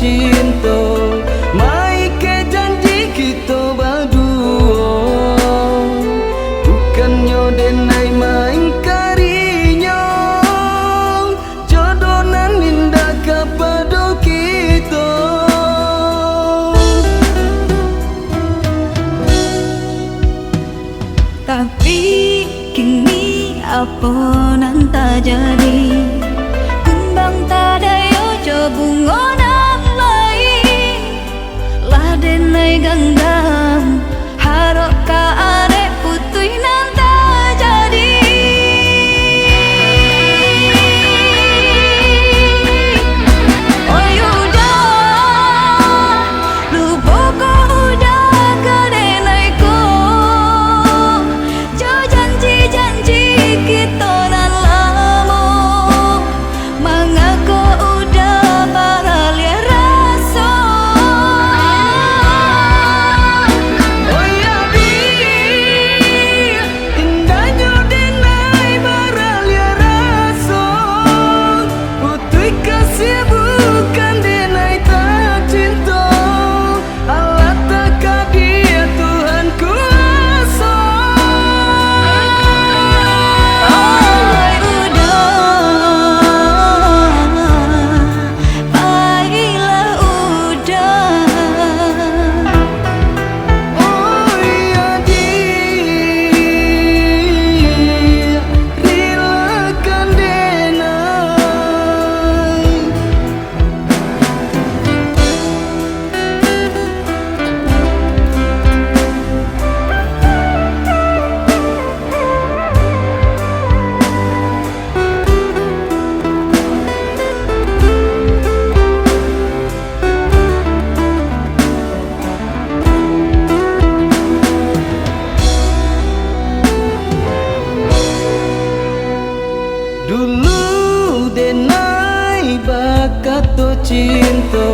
cinta mai ke janji kita berdua bukannya denai main karinya jodoh nan indah kepada kita. Tapi kini apa nan tak jadi, kumbang tak dayo jo bunga nan lain lah denai ganggang harok ka arek putui nan tak jadi. Oi udah lupa ko udah ke denai ko jo janji kita nan lama mengaku udah baralia rasa. Oh ya bi indahnya denai baralia rasa putui kasih bukan denai tak cinta Allah tak dia Tuhan kuasa. Oi udah baiklah udah. Oh ya dia relakan denai. Dulu denai bakat tu cinta